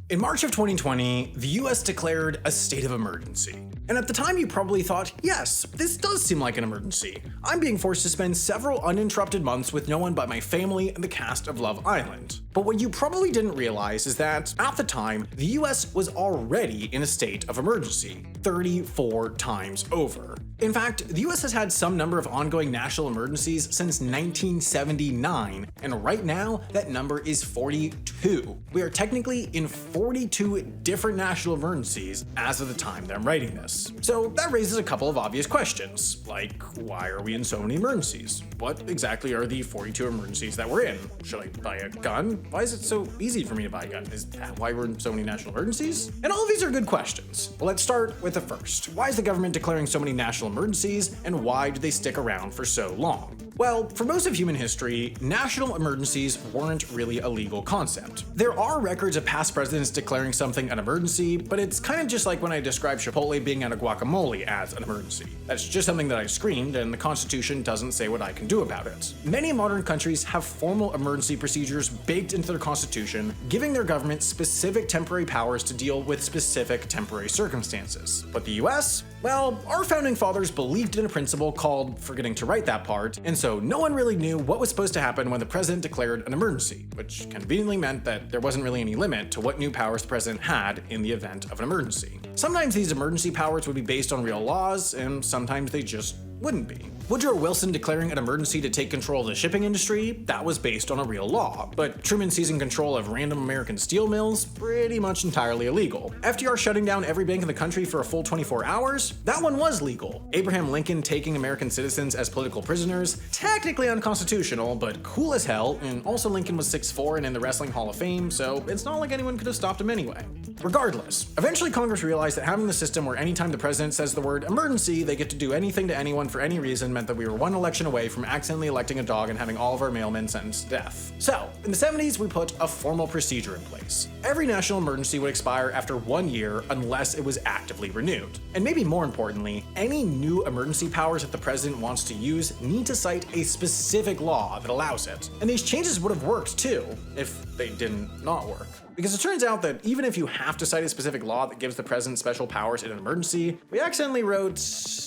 In March of 2020, the US declared a state of emergency. And at the time you probably thought, yes, this does seem like an emergency. I'm being forced to spend several uninterrupted months with no one but my family and the cast of Love Island. But what you probably didn't realize is that, at the time, the US was already in a state of emergency, 34 times over. In fact, the US has had some number of ongoing national emergencies since 1979, and right now, that number is 42. We are technically in 42 different national emergencies as of the time that I'm writing this. So that raises a couple of obvious questions, like why are we in so many emergencies? What exactly are the 42 emergencies that we're in? Should I buy a gun? Why is it so easy for me to buy a gun? Is that why we're in so many national emergencies? And all of these are good questions. But let's start with the first. Why is the government declaring so many national emergencies, and why do they stick around for so long? Well, for most of human history, national emergencies weren't really a legal concept. There are records of past presidents declaring something an emergency, but it's kind of just like when I describe Chipotle being out of guacamole as an emergency. That's just something that I screamed, and the Constitution doesn't say what I can do about it. Many modern countries have formal emergency procedures baked into their constitution, giving their government specific temporary powers to deal with specific temporary circumstances. But the US? Well, our founding fathers believed in a principle called forgetting to write that part, and so no one really knew what was supposed to happen when the president declared an emergency, which conveniently meant that there wasn't really any limit to what new powers the president had in the event of an emergency. Sometimes these emergency powers would be based on real laws, and sometimes they just wouldn't be. Woodrow Wilson declaring an emergency to take control of the shipping industry, that was based on a real law, but Truman seizing control of random American steel mills, pretty much entirely illegal. FDR shutting down every bank in the country for a full 24 hours, that one was legal. Abraham Lincoln taking American citizens as political prisoners, technically unconstitutional, but cool as hell, and also Lincoln was 6'4" and in the Wrestling Hall of Fame, so it's not like anyone could have stopped him anyway. Regardless, eventually Congress realized that having the system where anytime the president says the word emergency, they get to do anything to anyone for any reason meant that we were one election away from accidentally electing a dog and having all of our mailmen sentenced to death. So, in the 70s, we put a formal procedure in place. Every national emergency would expire after 1 year unless it was actively renewed. And maybe more importantly, any new emergency powers that the president wants to use need to cite a specific law that allows it. And these changes would have worked too, if they didn't not work. Because it turns out that even if you have to cite a specific law that gives the president special powers in an emergency, we accidentally wrote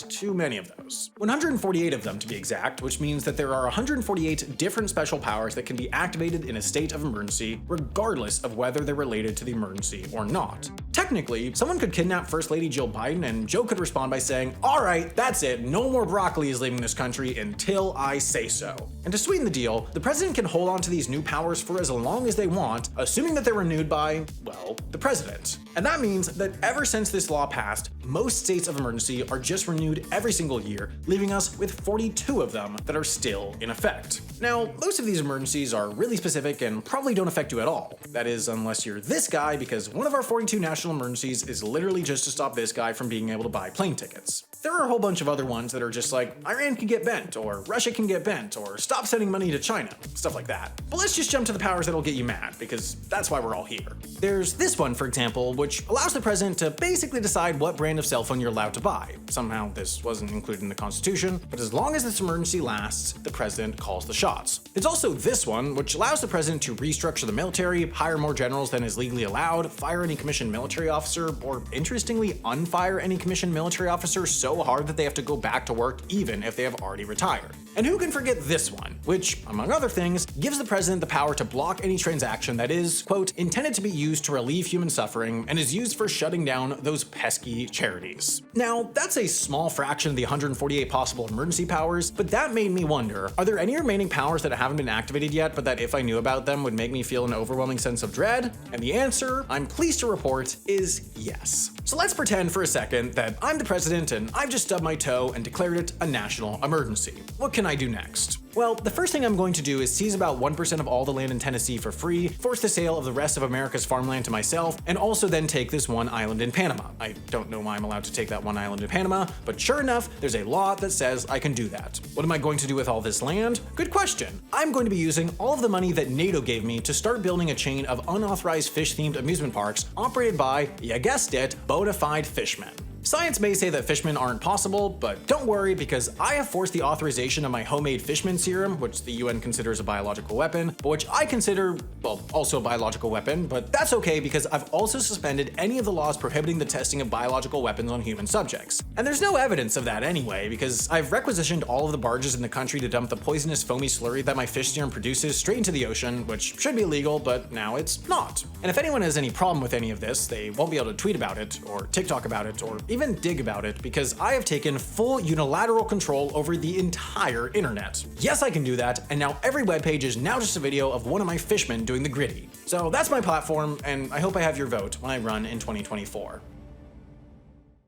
too many of those. 148 of them to be exact, which means that there are 148 different special powers that can be activated in a state of emergency, regardless of whether they're related to the emergency or not. Technically, someone could kidnap First Lady Jill Biden and Joe could respond by saying, "All right, that's it, no more broccoli is leaving this country until I say so." And to sweeten the deal, the president can hold on to these new powers for as long as they want, assuming that they're renewed by, well, the president. And that means that ever since this law passed, most states of emergency are just renewed every single year, leaving us with 42 of them that are still in effect. Now, most of these emergencies are really specific and probably don't affect you at all. That is, unless you're this guy, because one of our 42 national emergencies is literally just to stop this guy from being able to buy plane tickets. There are a whole bunch of other ones that are just like, Iran can get bent, or Russia can get bent, or stop sending money to China, stuff like that. But let's just jump to the powers that'll get you mad, because that's why we're all here. There's this one, for example, which allows the president to basically decide what brand of cell phone you're allowed to buy. Somehow this wasn't included in the Constitution, but as long as this emergency lasts, the president calls the shots. There's also this one, which allows the president to restructure the military, hire more generals than is legally allowed, fire any commissioned military officer, or interestingly, unfire any commissioned military officer so hard that they have to go back to work even if they have already retired. And who can forget this one, which, among other things, gives the president the power to block any transaction that is, quote, intended to be used to relieve human suffering and is used for shutting down those pesky charities. Now, that's a small fraction of the 148 possible emergency powers, but that made me wonder, are there any remaining powers that haven't been activated yet, but that if I knew about them would make me feel an overwhelming sense of dread? And the answer, I'm pleased to report, is yes. So let's pretend for a second that I'm the president and I've just stubbed my toe and declared it a national emergency. What can I do next? Well, the first thing I'm going to do is seize about 1% of all the land in Tennessee for free, force the sale of the rest of America's farmland to myself, and also then take this one island in Panama. I don't know why I'm allowed to take that one island in Panama, but sure enough, there's a law that says I can do that. What am I going to do with all this land? Good question. I'm going to be using all of the money that NATO gave me to start building a chain of unauthorized fish-themed amusement parks operated by, you guessed it, bona fide fishmen. Science may say that fishmen aren't possible, but don't worry because I have forced the authorization of my homemade fishman serum, which the UN considers a biological weapon, but which I consider, well, also a biological weapon, but that's okay because I've also suspended any of the laws prohibiting the testing of biological weapons on human subjects. And there's no evidence of that anyway, because I've requisitioned all of the barges in the country to dump the poisonous foamy slurry that my fish serum produces straight into the ocean, which should be illegal, but now it's not. And if anyone has any problem with any of this, they won't be able to tweet about it, or TikTok about it, or even dig about it, because I have taken full unilateral control over the entire internet. Yes, I can do that, and now every webpage is now just a video of one of my fishmen doing the gritty. So that's my platform, and I hope I have your vote when I run in 2024.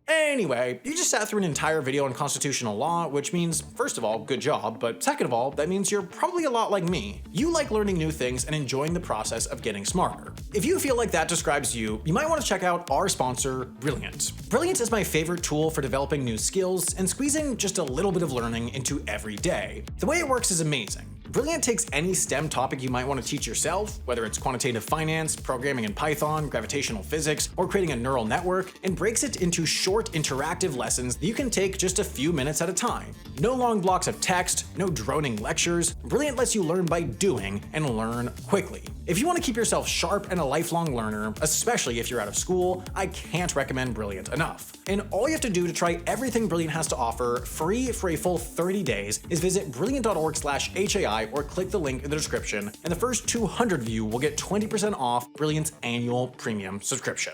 Anyway, you just sat through an entire video on constitutional law, which means, first of all, good job, but second of all, that means you're probably a lot like me. You like learning new things and enjoying the process of getting smarter. If you feel like that describes you, you might want to check out our sponsor, Brilliant. Brilliant is my favorite tool for developing new skills and squeezing just a little bit of learning into every day. The way it works is amazing. Brilliant takes any STEM topic you might want to teach yourself, whether it's quantitative finance, programming in Python, gravitational physics, or creating a neural network, and breaks it into short interactive lessons that you can take just a few minutes at a time. No long blocks of text, no droning lectures. Brilliant lets you learn by doing and learn quickly. If you want to keep yourself sharp and a lifelong learner, especially if you're out of school, I can't recommend Brilliant enough. And all you have to do to try everything Brilliant has to offer free for a full 30 days is visit brilliant.org/HAI or click the link in the description, and the first 200 of you will get 20% off Brilliant's annual premium subscription.